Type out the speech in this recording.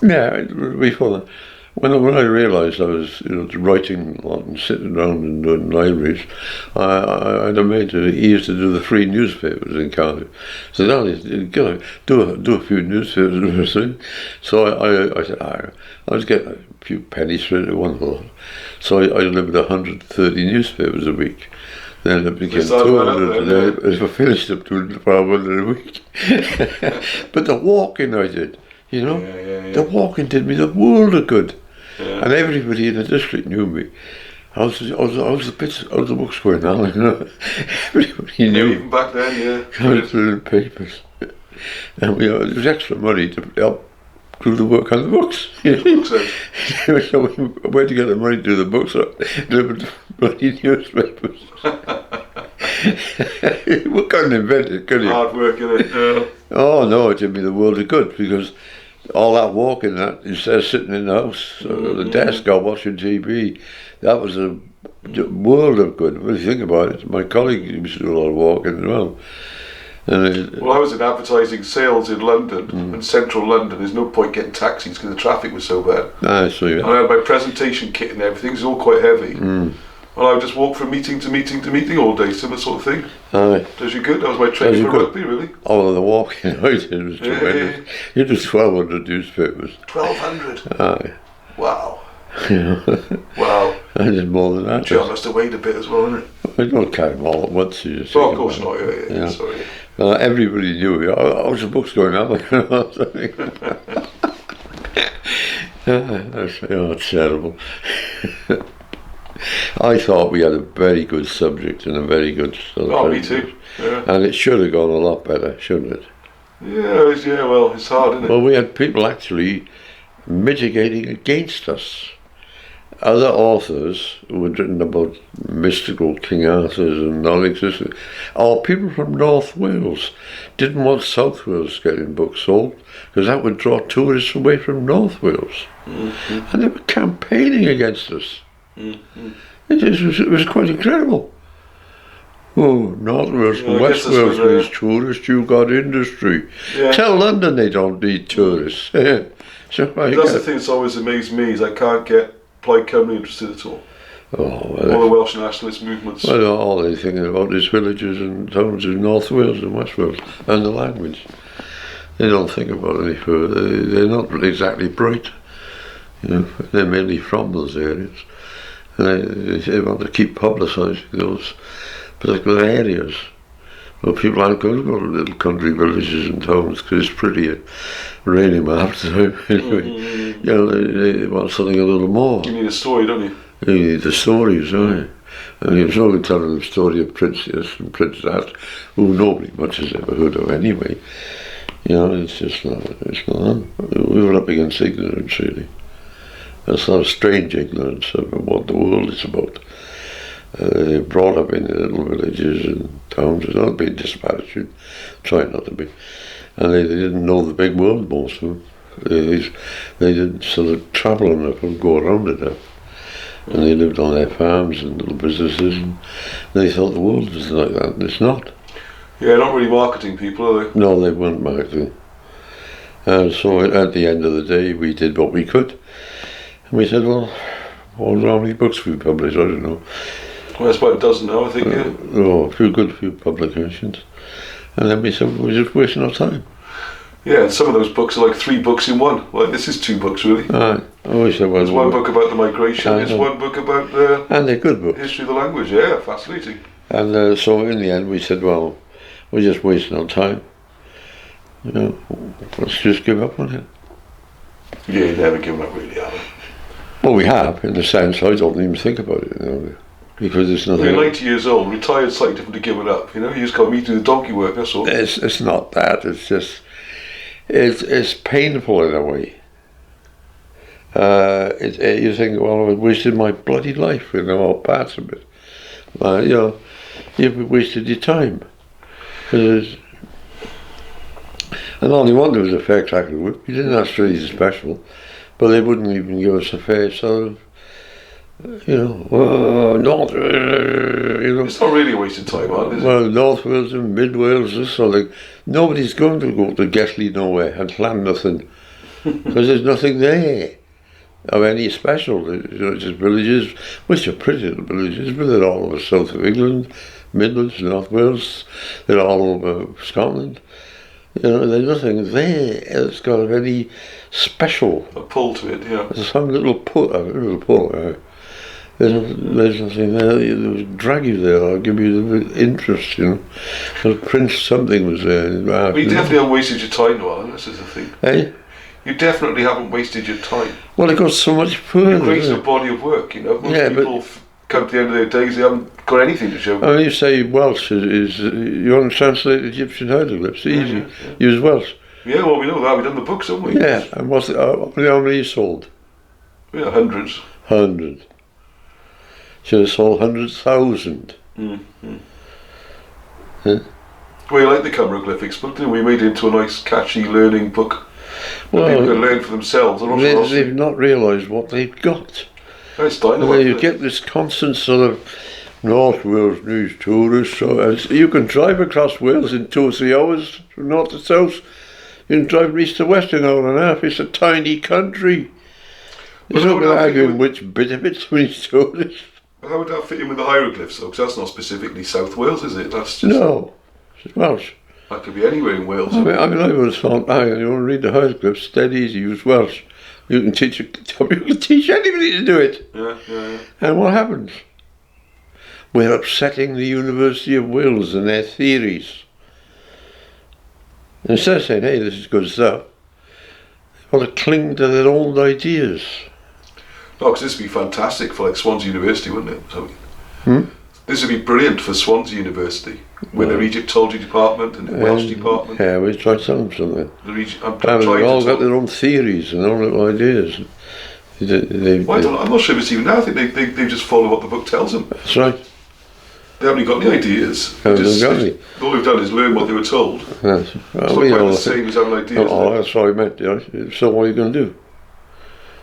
Yeah, before that. When I realised I was writing a lot and sitting around and doing libraries, I had a mate who he used to do the free newspapers in Cardiff. So now he's do a few newspapers and everything. So I said, I was getting a few pennies for it one whole. So I delivered 130 newspapers a week. Then it became 200, and then I finished up to 500 a week. But the walking I did, the walking did me the world of good. Yeah. And everybody in the district knew me. How's the books going on? Everybody knew. Even back then, yeah. I was through the papers. And there was extra money to help do the work on the books. So we went to get the money to do the books, delivered the bloody newspapers. We couldn't invent it, could you? Hard work, innit? Yeah. Oh no, it did me the world of good, because all that walking, instead of sitting in the house or the desk or watching TV, that was a world of good. When you think about it, my colleague used to do a lot of walking as well. Well, I was in advertising sales in London, and central London. There's no point getting taxis because the traffic was so bad. I see. And I had my presentation kit and everything. It was all quite heavy. Well, I would just walk from meeting to meeting to meeting all day, similar sort of thing. Aye. Does you good? That was my training for rugby, really. Oh, the walking I did was tremendous. You did 1,200 newspapers. 1,200? Aye. Wow. Yeah. Wow. I did more than that. John must have weighed a bit as well, didn't it? I don't carry them all at once. Oh, of course not. Yeah. Sorry. Everybody knew me. How's the books going on? It's terrible. I thought we had a very good subject and a very good me too. Yeah. And it should have gone a lot better, shouldn't it? Yeah, well, it's hard, isn't it? Well, we had people actually mitigating against us. Other authors who had written about mystical King Arthurs and non-existent, or people from North Wales didn't want South Wales getting books sold because that would draw tourists away from North Wales. And they were campaigning against us. It was quite incredible. Oh, North Wales and West Wales needs tourists, you got industry. Yeah. Tell London they don't need tourists. So that's the thing that's always amazed me, is I can't get Plaid Cymru interested at all. All the Welsh nationalist movements. Well, all they're thinking about is villages and towns in North Wales and West Wales and the language. They don't think about any further. They're not exactly bright. They're mainly from those areas. And they want to keep publicising those particular areas. Well, people aren't going to go to little country villages and towns because it's pretty raining half the time. Anyway, they want something a little more. You need a story, don't you? You need the stories, right? And you're no good telling the story of Prince this and Prince that, who nobody much has ever heard of anyway. It's just not. We were up against ignorance, really. A sort of strange ignorance of what the world is about. They're brought up in little villages and towns, not being disparaging, trying not to be. And they didn't know the big world, most of them. They didn't sort of travel enough and go around enough. And they lived on their farms and little businesses, and they thought the world was like that, and it's not. Yeah, not really marketing people, are they? No, they weren't marketing. And so at the end of the day, we did what we could. And we said, well, how many books we published? I don't know. Well, that's about a dozen now, I think, a few publications. And then we said, we're just wasting our time. Yeah, and some of those books are like 3 books in one. Well, this is 2 books, really. There's one book about the migration, there's one book about the and they're good books. History of the language. Yeah, fascinating. And so in the end we said, well, we're just wasting our time. Let's just give up on it. Yeah, you've never given up, really, have you? Well, we have, in the sense I don't even think about it, because it's nothing. You're 90 years old, retired, slightly different to giving up. You just got me to do the donkey work. That's all. It's not that. It's just it's painful in a way. You think, well, I wasted my bloody life, all parts of it. You've wasted your time. And all they wanted was a fair crack of the whip. You didn't ask for anything special, but they wouldn't even give us a fair sort of. It's not really a waste of time, is it? Well, North Wales and Mid Wales, this sort of thing. Nobody's going to go to Guestly nowhere and plan nothing. because there's nothing there of any special. It's just villages, which are pretty little villages, but they're all over south of England, Midlands, North Wales, they're all over Scotland. There's nothing there that's got any special. A pull to it, yeah. There's some little pull, There's nothing there that would drag you there or give you the interest, Because Prince something was there. Well, you definitely haven't wasted your time, Noel, this is the thing. Eh? You definitely haven't wasted your time. Well, it goes so much further. You've created a body of work, Most people come to the end of their days, they haven't got anything to show. I mean, you say Welsh is you want to translate Egyptian hieroglyphs, easy. Yeah. Use Welsh. Yeah, well, we know that. We've done the books, haven't we? Yeah, and how many you sold? Yeah, hundreds. 100. Should have sold 100,000. Mm-hmm. Huh? Well, you like the chimeroglyphics, but we made it into a nice, catchy learning book that people can learn for themselves. They've not realised what they've got. It's dynamite. You get this constant sort of North Wales news tourists. So you can drive across Wales in 2 or 3 hours from north to south. You can drive from east to west in an hour and a half. It's a tiny country. There's no arguing which bit of it's for each tourist. How would that fit in with the hieroglyphs, though? Because that's not specifically South Wales, is it? That's just no, it's Welsh. That could be anywhere in Wales. I always thought, you want to read the hieroglyphs, dead easy, use Welsh. You can teach anybody to do it. Yeah. And what happens? We're upsetting the University of Wales and their theories. Instead of saying, hey, this is good stuff, they want to cling to their old ideas. No, because this would be fantastic for Swansea University, wouldn't it? This would be brilliant for Swansea University with their Egyptology department and the Welsh department. Yeah, we try to tell them something. They've all got their own theories and own little ideas. I'm not sure if it's even now. I think they just follow what the book tells them. That's right. They haven't got any ideas. All they've done is learn what they were told. Yes. It's not quite the same as having ideas. That's what I meant. So what are you going to do?